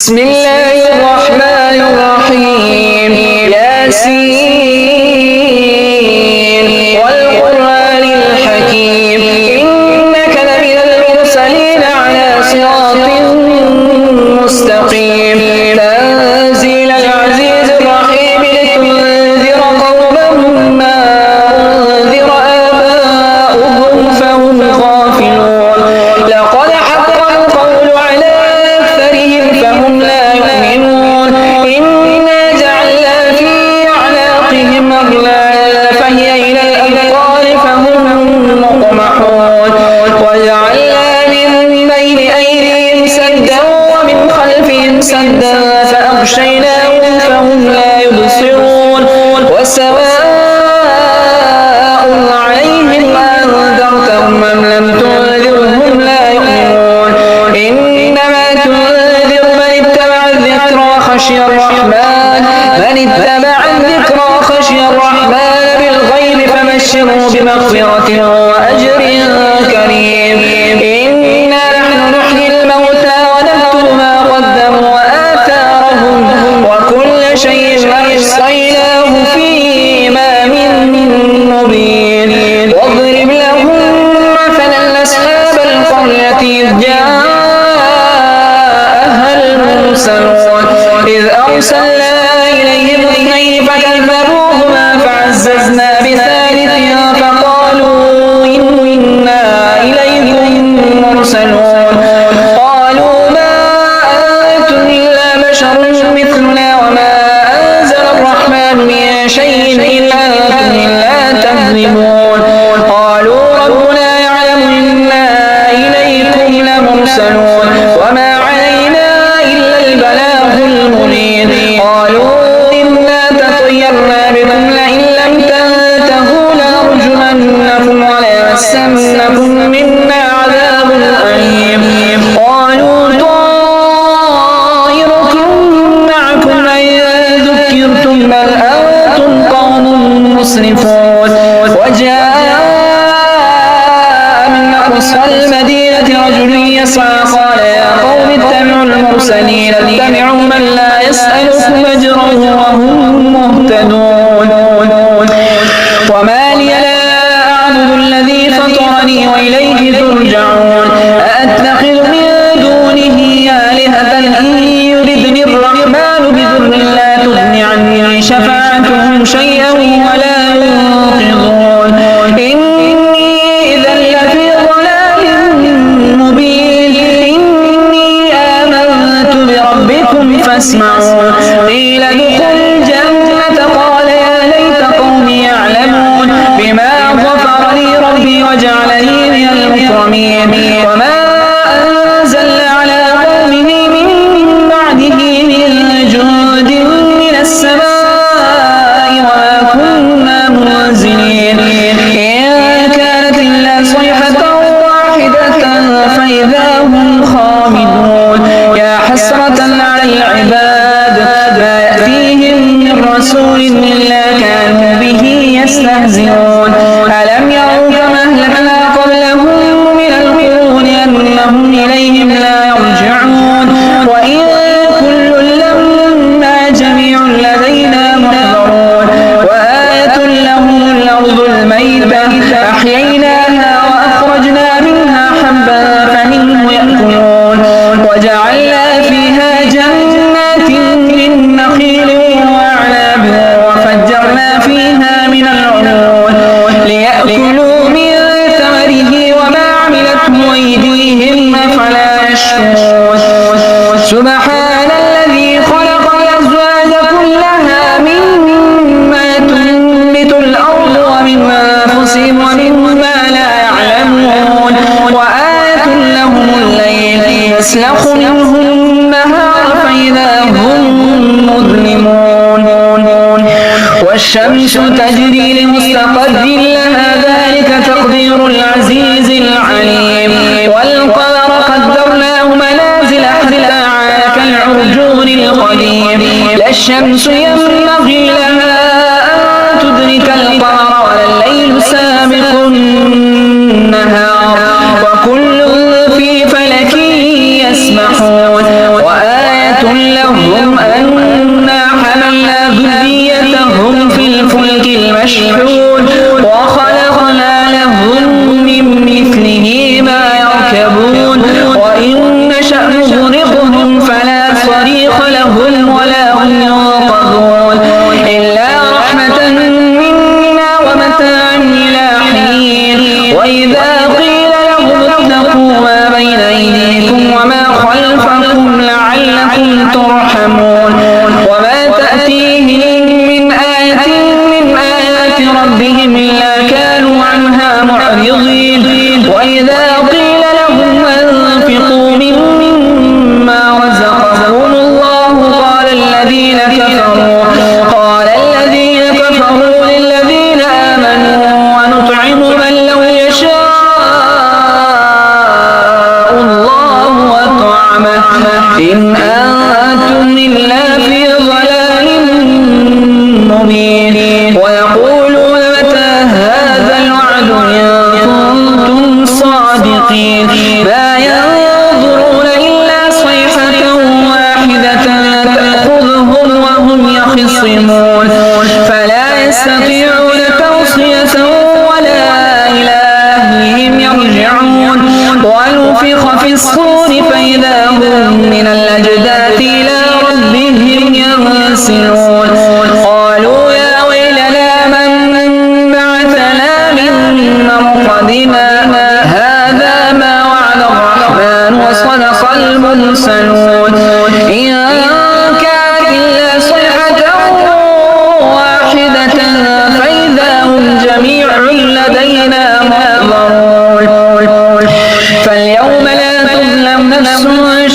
بسم الله الرحمن الرحيم. ياسين والقرآن الحكيم إنك لمن المرسلين على صراط مستقيم تنزيل العزيز الرحيم لتنذر قوما ما أنذر آباؤهم فهم غافلون لقد حق القول على أكثرهم فهم لا يؤمنون إنا جعلنا في أعناقهم أغلالا فهي إلى الأذقان فهم مقمحون وجعلنا من بين أيديهم سدا ومن خلفهم سدا فأغشيناهم فهم لا يبصرون وسواء عليهم أنذرتهم أم لم تنذرهم لا يؤمنون إنما تنذر من اتبع الذكر وخشي الرحمن بالغيب فبشره بمغفرة وأجر كريم إنا نحن نحيي الموتى ونكتب ما قدموا وآثارهم وكل شيء أحصيناه في إمام مبين واضرب لهم مثلا أصحاب القرية إذ جاءها المرسلون إذ أرسلنا إليهم اثنين فكذبوهما فعززنا بثالث فقالوا إنا إليكم مرسلون قالوا ما أنتم إلا بشر مثلنا وما أنزل الرحمن من شيء إن أنتم إلا تكذبون قالوا ربنا يعلم إنا إليكم لمرسلون وما علينا إلا البلاغ المبين قالوا إنا تطيرنا بكم لئن لم تنتهوا لنرجمنكم وليمسنكم منا عذاب أليم قالوا طائركم معكم أئن ذكرتم بل أنتم قوم مسرفون وجاء من أقصى المدينة رجل يسعى قال يا قوم اتبعوا المرسلين اتبعوا من لا يسألكم أجرا وهم مهتدون وما لي لا أعبد الذي فطرني وإليه ترجعون أأتخذ من دونه آلهة إن يردني الرحمن بضر لا تغن عني شفاعتهم شيئا ولا ينقذون إني إذا لفي ضلال مبين إني آمنت بربكم فاسمعون قيل ادخل الجنة قال يا ليت قومي يعلمون بما غفر لي ربي وجعلني من المكرمين وما أنزلنا على قومه من بعده من جند من السماء وما كنا منزلين إن كانت إلا صيحة واحدة فإذا هم خامدون يا حسرة على العباد ما يأتيهم من رسول إلا كانوا به يستهزئون ألم يروا كما أهلكنا قبلهم من القرون أنهم إليهم لا يرجعون وإن كل لما جميع لدينا محضرون وآية لهم الأرض الميتة أحييناها وأخرجنا منها حبا فمنه يأكلون وجعلنا فيها جنات من نخيل وأعناب وفجرنا فيها من العيون ليأكلوا من ثمره وما عملته أيديهم أفلا يشكرون سبحان الذي خلق الأزواج كلها مما تنبت الأرض ومن أنفسهم ومما لا يعلمون وآية لهم الليل يسلخ منه النهار فإذا هم مظلمون والشمس تجري لمستقر لها ذلك تقدير العزيز العليم والقمر قدرناه منازل حتى عاد كالعرجون القديم لا الشمس ينبغي لها أن تدرك القمر ولا الليل سابق النهار وكل في فلك يسبحون وآية المشحون وخلقنا لهم من مثله ما يركبون وإن نشأ نغرقهم فلا صريخ لهم ولا هم ينقذون إلا رحمة منا ومتاعا إلى حين وإذا قيل لهم اتقوا ما بين أيديكم وما خلفكم لعلكم ترحمون وما تأتيهم من آية من آيات ربهم إلا كانوا عنها معرضين وإذا قيل لهم أنفقوا مما رزقهم الله قال الذين كفروا للذين آمنوا ونطعم من لو يشاء الله أطعمه إن أنتم إلا في ضلال مبين ويقولون متى هذا الوعد إن كنتم صادقين ما ينظرون إلا صيحة واحدة تأخذهم وهم يخصمون فلا يستطيعون توصية ولا إلى أهلهم يرجعون ونفخ في الصور فإذا هم من الأجداث إلى ربهم ينسلون قالوا يا ويلنا من بعثنا من مرقدنا هذا ما وعد الرحمن وصدق المرسلون إن كانت إلا صيحة واحدة فإذا هم جميع لدينا محضرون فاليوم لا تظلم نفس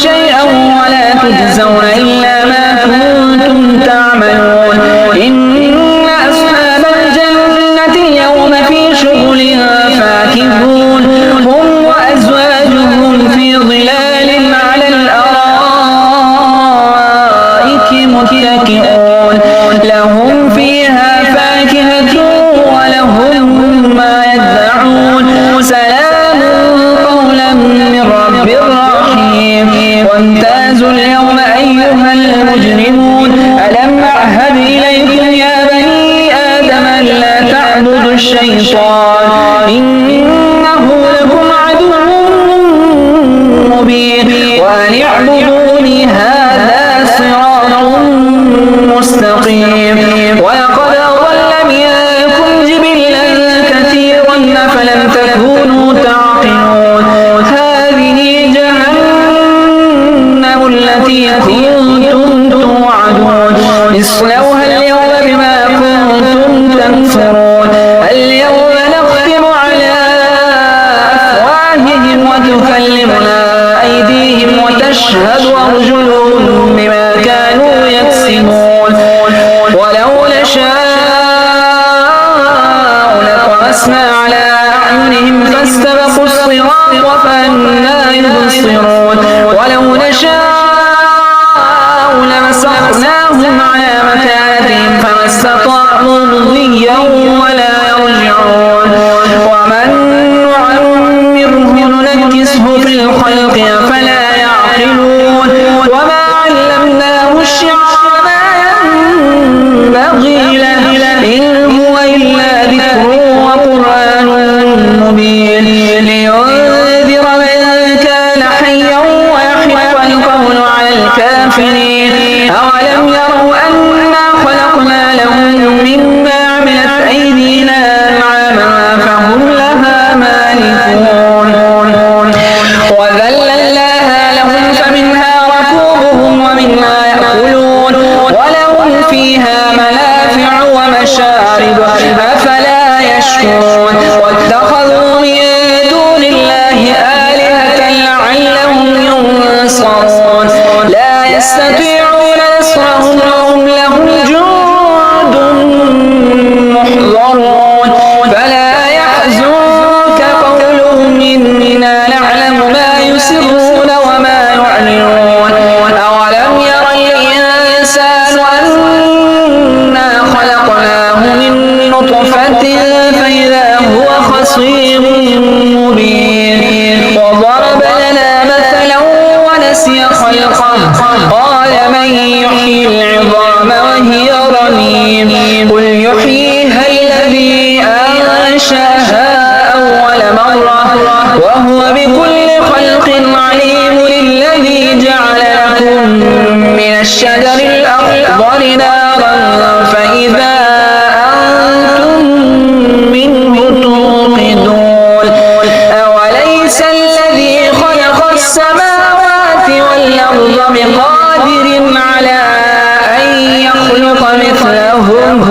شيئا ولا تجزون إلا ما كنتم تعملون إن أصحاب الجنة اليوم في شغل فاكهون هم وأزواجهم في ظلال على الأرائك متكئون لهم فيها فاكهة ولهم ما يدعون سلام قولا من رب رحيم وامتازوا اليوم أيها المجرمون ألم أعهد إليكم يا بني آدم ألا تعبدوا الشيطان إنه لكم عدو مبين وأن اعبدوني هذا صراط مستقيم ولقد أضل منكم جبلا كثيرا أفلم تكونوا تعقلون هذه جهنم التي كنتم توعدون اصلوها اليوم بما كنتم تكفرون اليوم نختم على أفواههم وتكلمنا أيديهم وتشهد أرجلهم بما كانوا يكسبون ولو نشاء لطمسنا على أعينهم فاستبقوا الصراط فأنى يبصرون ولو نشاء لمسخناهم على مكانتهم فما استطاعوا مضيا ولا يرجعون ومن نعمره ننكسه في الخلق أفلا يعقلون وما علمناه الشعر ما ينبغي له إن هو إلا ذكر وقرآن مبين لينذر من كان حيا ويحق القول على الكافرين أولم يروا أنا خلقنا لهم مما عملت أيدينا أنعاما فهم لها مالكون وذللناها لهم فمنها ركوبهم ومنها يأكلون ولهم فيها منافع ومشارب أفلا يشكرون واتخذوا من دون الله آلهة لعلهم ينصرون لا يستطيعون نصرهم وهم لهم جند محضرون فلا يحزنك قولهم إنا نعلم ما يسرون وما يعلنون أولم ير الإنسان أنا خلقناه من نطفة فإذا هو خصيم مبين وضرب لنا مثلا ونسي خلقه قال من يحيي العظام وهي رميم قل يحييها الشجر الأخضر نارا فإذا أنتم منه توقدون أوليس الذي خلق السماوات والأرض بقادر على أن يخلق مثلهم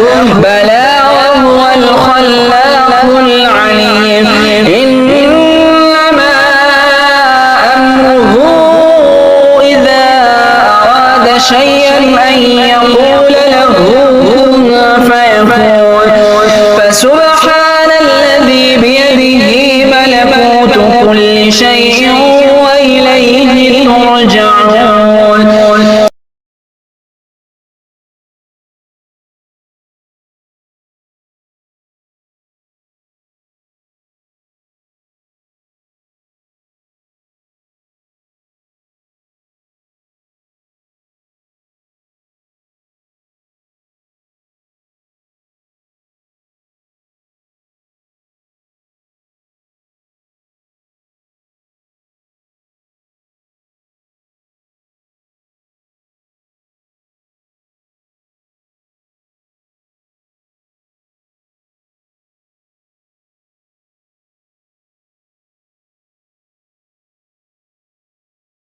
بلى وهو الخلاق العليم إنما أمره إذا أراد شيئا أن يقول له كن فيكون فسبحان الذي بيده ملكوت كل شيء وإليه ترجعون